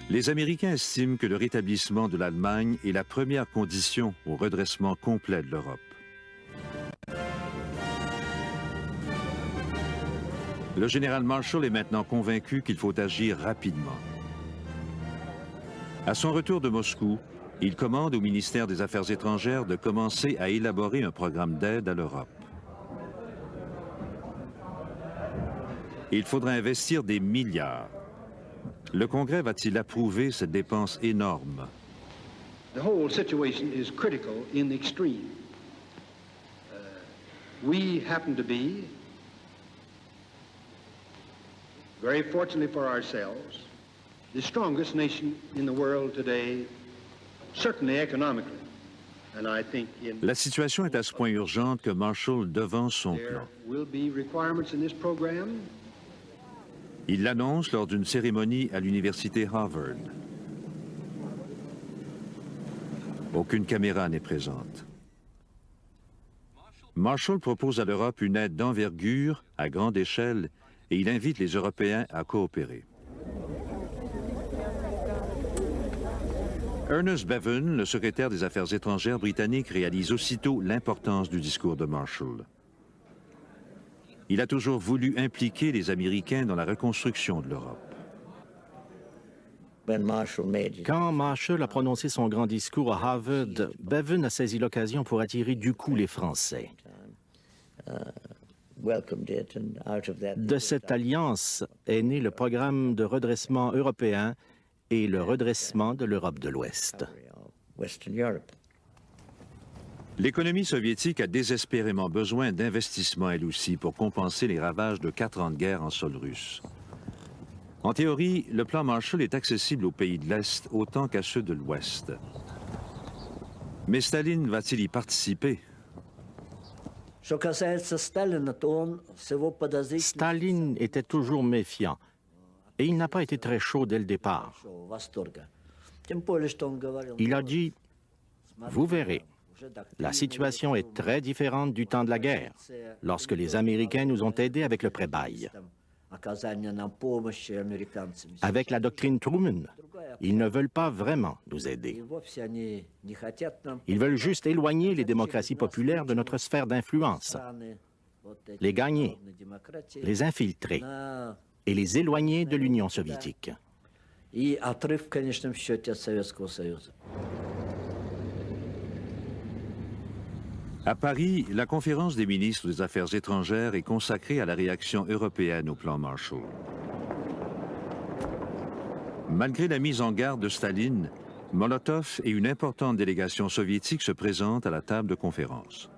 Les Américains estiment que le rétablissement de l'Allemagne est la première condition au redressement complet de l'Europe. Le général Marshall est maintenant convaincu qu'il faut agir rapidement. À son retour de Moscou, Il commande au ministère des Affaires étrangères de commencer à élaborer un programme d'aide à l'Europe. Il faudra investir des milliards. Le Congrès va-t-il approuver cette dépense énorme? The whole situation is critical in the extreme. We happen to be, very fortunately for ourselves, the strongest nation in the world today, certainly economically. And I think La situation est à ce point urgente que Marshall devance son plan. will be requirements in this program. Il l'annonce lors d'une cérémonie à l'université Harvard. Aucune caméra n'est présente. Marshall propose à l'Europe une aide d'envergure, à grande échelle, et il invite les Européens à coopérer. Ernest Bevin, le secrétaire des Affaires étrangères britannique, réalise aussitôt l'importance du discours de Marshall. Il a toujours voulu impliquer les Américains dans la reconstruction de l'Europe. Quand Marshall a prononcé son grand discours à Harvard, Bevin a saisi l'occasion pour attirer du coup les Français. De cette alliance est né le programme de redressement européen et le redressement de l'Europe de l'Ouest. L'économie soviétique a désespérément besoin d'investissements elle aussi pour compenser les ravages de 4 ans de guerre en sol russe. En théorie, le plan Marshall est accessible aux pays de l'Est autant qu'à ceux de l'Ouest. Mais Staline va-t-il y participer? Staline était toujours méfiant et il n'a pas été très chaud dès le départ. Il a dit « Vous verrez, la situation est très différente du temps de la guerre, lorsque les Américains nous ont aidés avec le prêt-bail. Avec la doctrine Truman, ils ne veulent pas vraiment nous aider. Ils veulent juste éloigner les démocraties populaires de notre sphère d'influence, les gagner, les infiltrer et les éloigner de l'Union soviétique. » À Paris, la conférence des ministres des Affaires étrangères est consacrée à la réaction européenne au plan Marshall. Malgré la mise en garde de Staline, Molotov et une importante délégation soviétique se présentent à la table de conférence.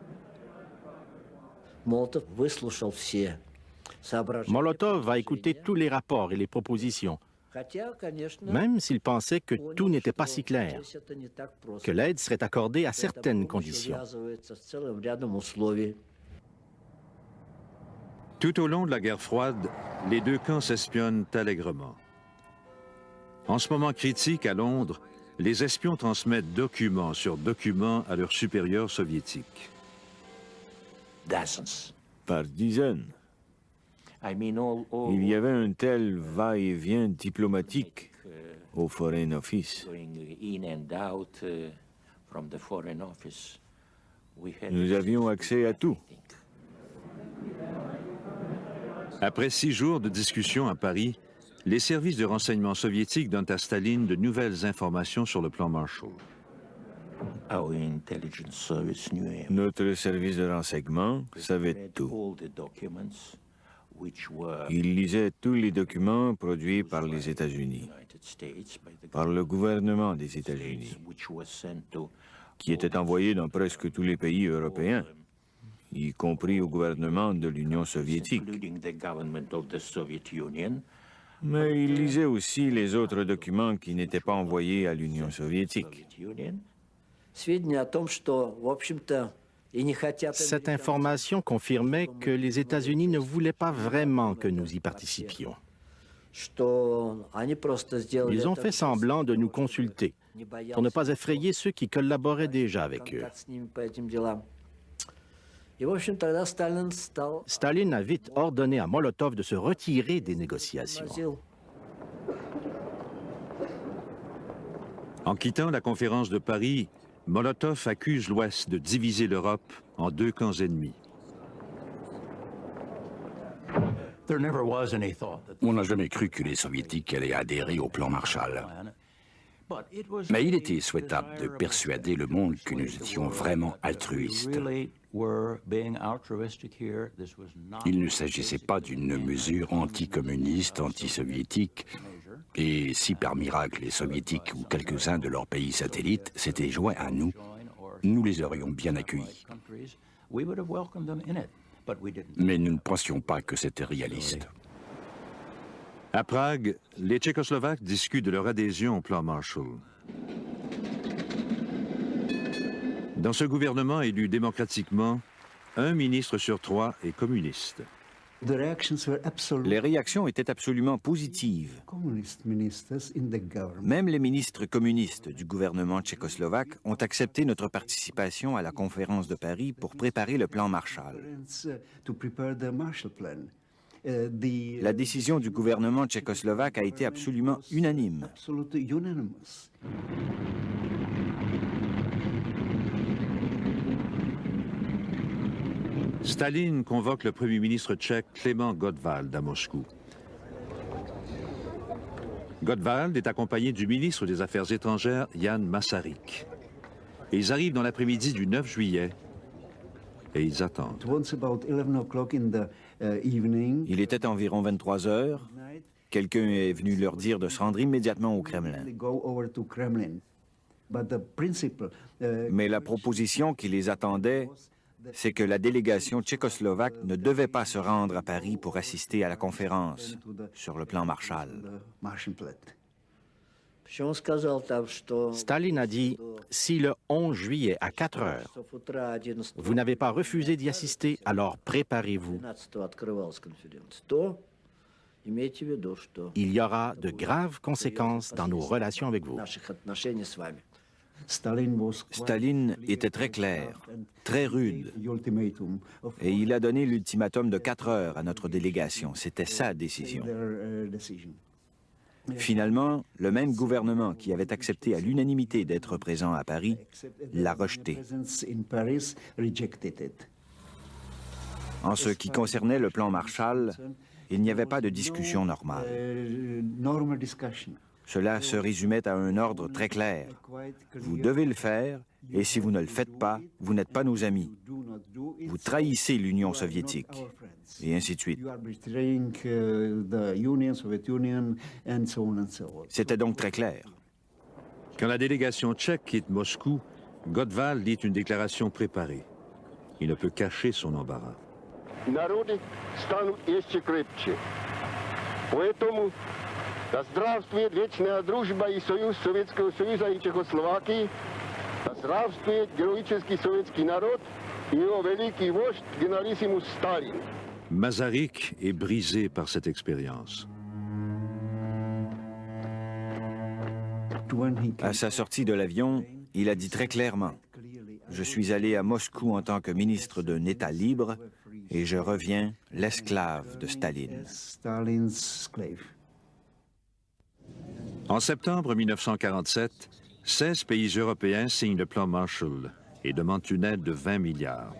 Molotov a écouté tous les rapports et les propositions, même s'il pensait que tout n'était pas si clair, que l'aide serait accordée à certaines conditions. Tout au long de la guerre froide, les deux camps s'espionnent allègrement. En ce moment critique à Londres, les espions transmettent documents sur documents à leurs supérieurs soviétiques. Par dizaines. Il y avait un tel va-et-vient diplomatique au Foreign Office. Nous avions accès à tout. Après 6 jours de discussion à Paris, les services de renseignement soviétiques donnent à Staline de nouvelles informations sur le plan Marshall. Notre service de renseignement savait tout. Il lisait tous les documents produits par les États-Unis, par le gouvernement des États-Unis, qui étaient envoyés dans presque tous les pays européens, y compris au gouvernement de l'Union soviétique. Mais il lisait aussi les autres documents qui n'étaient pas envoyés à l'Union soviétique. Cette information confirmait que les États-Unis ne voulaient pas vraiment que nous y participions. Ils ont fait semblant de nous consulter pour ne pas effrayer ceux qui collaboraient déjà avec eux. Staline a vite ordonné à Molotov de se retirer des négociations. En quittant la conférence de Paris, Molotov accuse l'Ouest de diviser l'Europe en 2 camps ennemis. On n'a jamais cru que les Soviétiques allaient adhérer au plan Marshall. Mais il était souhaitable de persuader le monde que nous étions vraiment altruistes. Il ne s'agissait pas d'une mesure anticommuniste, anti-soviétique, et si par miracle les soviétiques ou quelques-uns de leurs pays satellites s'étaient joints à nous, nous les aurions bien accueillis. Mais nous ne pensions pas que c'était réaliste. À Prague, les Tchécoslovaques discutent de leur adhésion au plan Marshall. Dans ce gouvernement élu démocratiquement, un ministre sur 3 est communiste. Les réactions étaient absolument positives. Même les ministres communistes du gouvernement tchécoslovaque ont accepté notre participation à la conférence de Paris pour préparer le plan Marshall. La décision du gouvernement tchécoslovaque a été absolument unanime. Staline convoque le premier ministre tchèque Klement Gottwald à Moscou. Gottwald est accompagné du ministre des Affaires étrangères Jan Masaryk. Et ils arrivent dans l'après-midi du 9 juillet et ils attendent. Il était environ 23 heures. Quelqu'un est venu leur dire de se rendre immédiatement au Kremlin. Mais la proposition qui les attendait, c'est que la délégation tchécoslovaque ne devait pas se rendre à Paris pour assister à la conférence sur le plan Marshall. Staline a dit, si le 11 juillet à 4 heures, vous n'avez pas refusé d'y assister, alors préparez-vous. Il y aura de graves conséquences dans nos relations avec vous. Staline était très clair, très rude, et il a donné l'ultimatum de 4 heures à notre délégation. C'était sa décision. Finalement, le même gouvernement qui avait accepté à l'unanimité d'être présent à Paris l'a rejeté. En ce qui concernait le plan Marshall, il n'y avait pas de discussion normale. Cela se résumait à un ordre très clair. Vous devez le faire, et si vous ne le faites pas, vous n'êtes pas nos amis. Vous trahissez l'Union soviétique, et ainsi de suite. C'était donc très clair. Quand la délégation tchèque quitte Moscou, Gottwald lit une déclaration préparée. Il ne peut cacher son embarras. Да здравствует вечная дружба и союз Советского Союза и Чехословакии. Да здравствует героический советский народ и его великий вождь генералиссимус Сталин. Masaryk est brisé par cette expérience. À sa sortie de l'avion, il a dit très clairement « Je suis allé à Moscou en tant que ministre d'un État libre et je reviens l'esclave de Staline. » En septembre 1947, 16 pays européens signent le plan Marshall et demandent une aide de 20 milliards.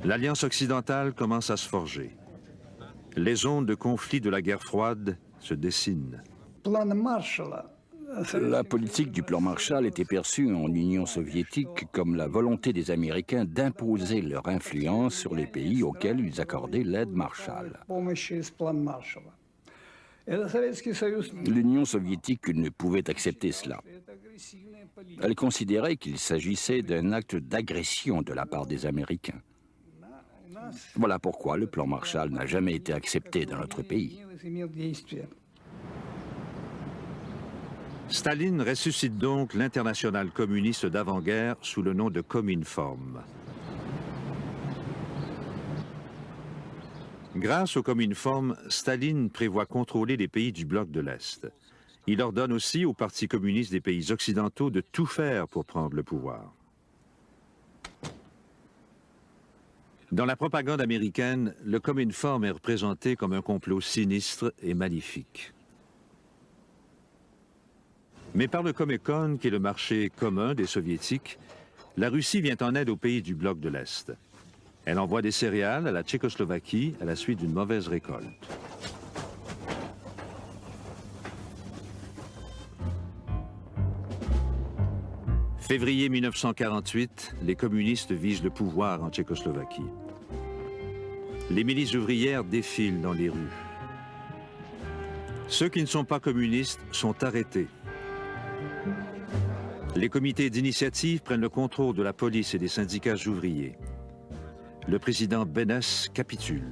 L'Alliance occidentale commence à se forger. Les zones de conflit de la guerre froide se dessinent. La politique du plan Marshall était perçue en Union soviétique comme la volonté des Américains d'imposer leur influence sur les pays auxquels ils accordaient l'aide Marshall. L'Union soviétique ne pouvait accepter cela. Elle considérait qu'il s'agissait d'un acte d'agression de la part des Américains. Voilà pourquoi le plan Marshall n'a jamais été accepté dans notre pays. Staline ressuscite donc l'internationale communiste d'avant-guerre sous le nom de Cominform. Grâce au Cominform, Staline prévoit contrôler les pays du bloc de l'Est. Il ordonne aussi aux partis communistes des pays occidentaux de tout faire pour prendre le pouvoir. Dans la propagande américaine, le Cominform est représenté comme un complot sinistre et maléfique. Mais par le Comecon, qui est le marché commun des Soviétiques, la Russie vient en aide aux pays du bloc de l'Est. Elle envoie des céréales à la Tchécoslovaquie à la suite d'une mauvaise récolte. Février 1948, les communistes visent le pouvoir en Tchécoslovaquie. Les milices ouvrières défilent dans les rues. Ceux qui ne sont pas communistes sont arrêtés. Les comités d'initiative prennent le contrôle de la police et des syndicats ouvriers. Le président Beneš capitule.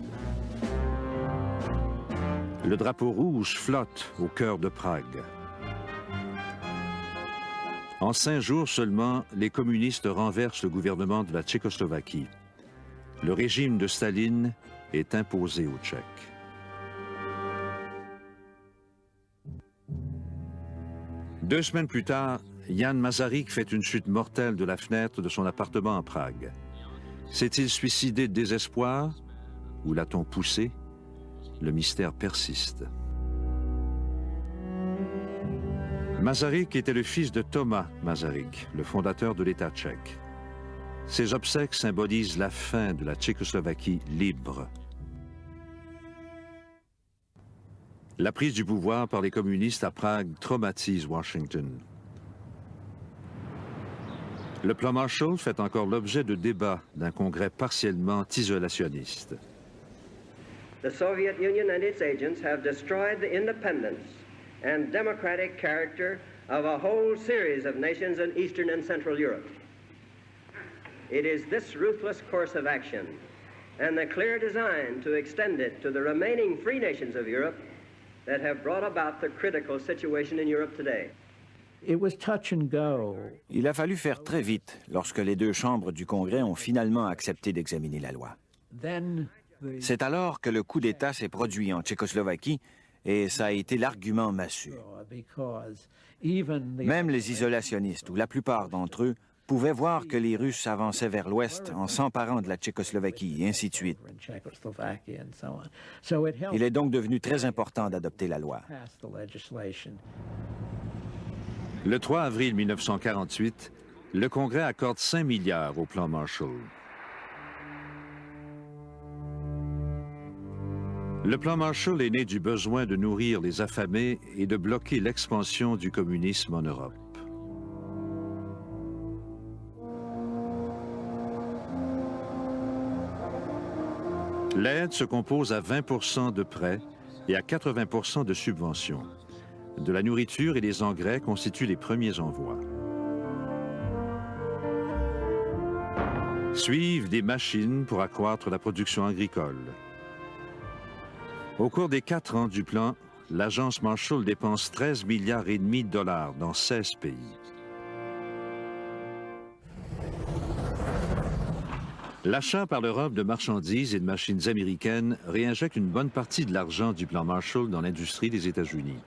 Le drapeau rouge flotte au cœur de Prague. En 5 jours seulement, les communistes renversent le gouvernement de la Tchécoslovaquie. Le régime de Staline est imposé aux Tchèques. Deux semaines plus tard, Jan Masaryk fait une chute mortelle de la fenêtre de son appartement à Prague. S'est-il suicidé de désespoir ou l'a-t-on poussé? Le mystère persiste. Masaryk était le fils de Thomas Masaryk, le fondateur de l'État tchèque. Ses obsèques symbolisent la fin de la Tchécoslovaquie libre. La prise du pouvoir par les communistes à Prague traumatise Washington. Le plan Marshall fait encore l'objet de débats d'un congrès partiellement isolationniste. The Soviet Union and its agents have destroyed the independence and democratic character of a whole series of nations in Eastern and Central Europe. It is this ruthless course of action and the clear design to extend it to the remaining free nations of Europe that have brought about the critical situation in Europe today. Il a fallu faire très vite lorsque les deux chambres du Congrès ont finalement accepté d'examiner la loi. C'est alors que le coup d'État s'est produit en Tchécoslovaquie et ça a été l'argument massu. Même les isolationnistes, ou la plupart d'entre eux, pouvaient voir que les Russes avançaient vers l'ouest en s'emparant de la Tchécoslovaquie, et ainsi de suite. Il est donc devenu très important d'adopter la loi. Le 3 avril 1948, le Congrès accorde 5 milliards au plan Marshall. Le plan Marshall est né du besoin de nourrir les affamés et de bloquer l'expansion du communisme en Europe. L'aide se compose à 20% de prêts et à 80% de subventions. De la nourriture et des engrais constituent les premiers envois. Suivent des machines pour accroître la production agricole. Au cours des 4 ans du plan, l'agence Marshall dépense 13,5 milliards de dollars dans 16 pays. L'achat par l'Europe de marchandises et de machines américaines réinjecte une bonne partie de l'argent du plan Marshall dans l'industrie des États-Unis,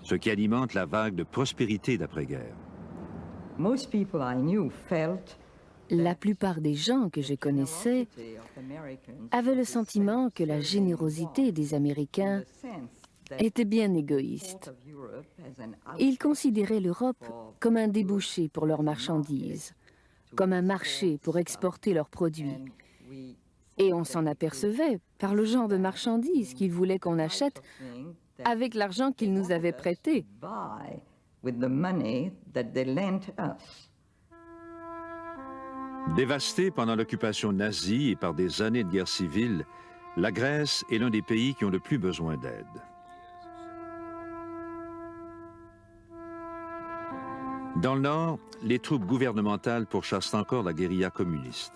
ce qui alimente la vague de prospérité d'après-guerre. La plupart des gens que je connaissais avaient le sentiment que la générosité des Américains était bien égoïste. Ils considéraient l'Europe comme un débouché pour leurs marchandises, comme un marché pour exporter leurs produits. Et on s'en apercevait par le genre de marchandises qu'ils voulaient qu'on achète avec l'argent qu'ils nous avaient prêté. Dévastée pendant l'occupation nazie et par des années de guerre civile, la Grèce est l'un des pays qui ont le plus besoin d'aide. Dans le nord, les troupes gouvernementales pourchassent encore la guérilla communiste.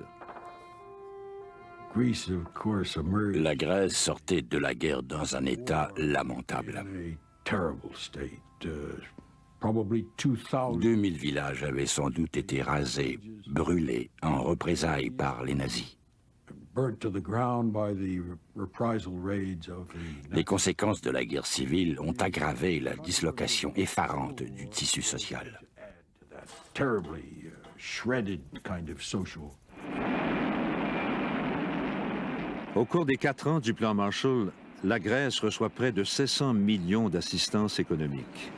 La Grèce sortait de la guerre dans un état lamentable. 2000 villages avaient sans doute été rasés, brûlés en représailles par les nazis. Les conséquences de la guerre civile ont aggravé la dislocation effarante du tissu social. Au cours des 4 ans du plan Marshall, la Grèce reçoit près de 700 millions d'assistance économique.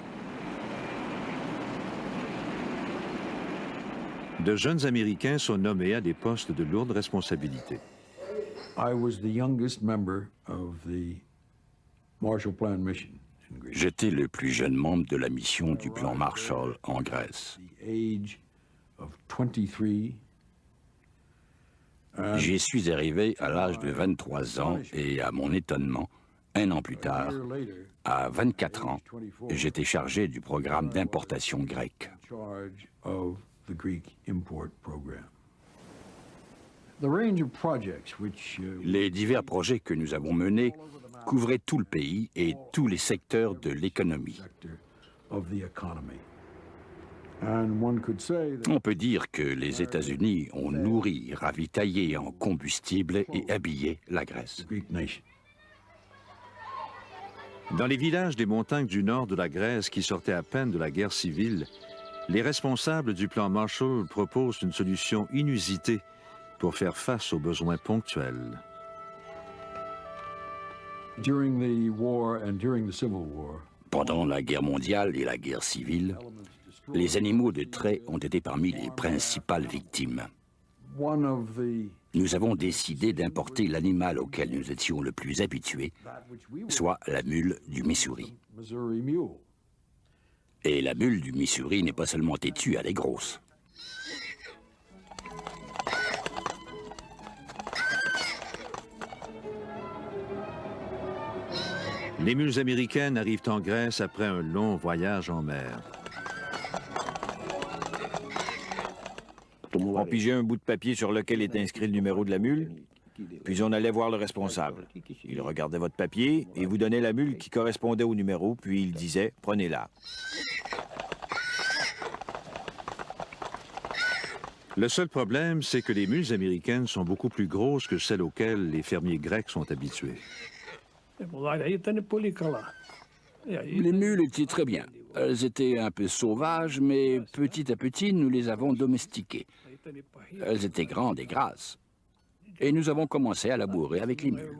De jeunes Américains sont nommés à des postes de lourde responsabilité. J'étais le plus jeune membre de la mission du plan Marshall en Grèce. J'y suis arrivé à l'âge de 23 ans et, à mon étonnement, un an plus tard, à 24 ans, j'étais chargé du programme d'importation grec. Les divers projets que nous avons menés couvraient tout le pays et tous les secteurs de l'économie. On peut dire que les États-Unis ont nourri, ravitaillé en combustible et habillé la Grèce. Dans les villages des montagnes du nord de la Grèce qui sortaient à peine de la guerre civile, les responsables du plan Marshall proposent une solution inusitée pour faire face aux besoins ponctuels. Pendant la guerre mondiale et la guerre civile, les animaux de trait ont été parmi les principales victimes. Nous avons décidé d'importer l'animal auquel nous étions le plus habitués, soit la mule du Missouri. Et la mule du Missouri n'est pas seulement têtue, elle est grosse. Les mules américaines arrivent en Grèce après un long voyage en mer. On pigeait un bout de papier sur lequel est inscrit le numéro de la mule, puis on allait voir le responsable. Il regardait votre papier et vous donnait la mule qui correspondait au numéro, puis il disait « Prenez-la ». Le seul problème, c'est que les mules américaines sont beaucoup plus grosses que celles auxquelles les fermiers grecs sont habitués. Les mules étaient très bien. Elles étaient un peu sauvages, mais petit à petit, nous les avons domestiquées. Elles étaient grandes et grasses. Et nous avons commencé à labourer avec les mules.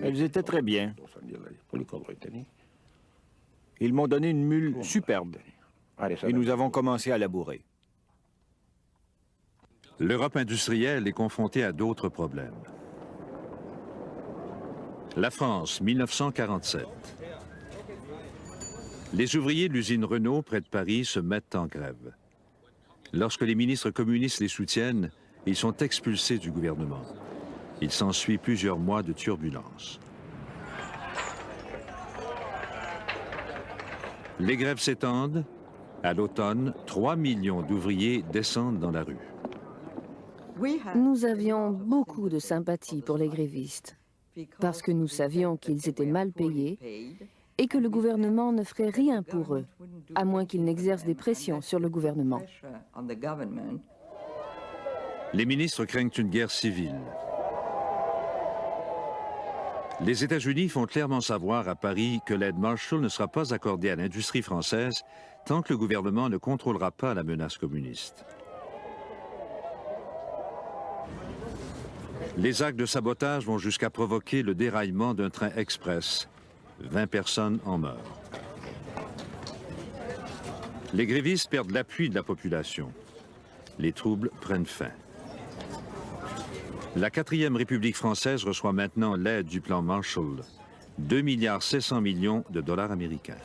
Elles étaient très bien. Ils m'ont donné une mule superbe. Et nous avons commencé à labourer. L'Europe industrielle est confrontée à d'autres problèmes. La France, 1947. Les ouvriers de l'usine Renault, près de Paris, se mettent en grève. Lorsque les ministres communistes les soutiennent, ils sont expulsés du gouvernement. Il s'ensuit plusieurs mois de turbulences. Les grèves s'étendent. À l'automne, 3 millions d'ouvriers descendent dans la rue. Nous avions beaucoup de sympathie pour les grévistes, parce que nous savions qu'ils étaient mal payés et que le gouvernement ne ferait rien pour eux, à moins qu'il n'exerce des pressions sur le gouvernement. Les ministres craignent une guerre civile. Les États-Unis font clairement savoir à Paris que l'aide Marshall ne sera pas accordée à l'industrie française tant que le gouvernement ne contrôlera pas la menace communiste. Les actes de sabotage vont jusqu'à provoquer le déraillement d'un train express. 20 personnes en meurent. Les grévistes perdent l'appui de la population. Les troubles prennent fin. La 4e République française reçoit maintenant l'aide du plan Marshall, 2,7 milliards de dollars américains.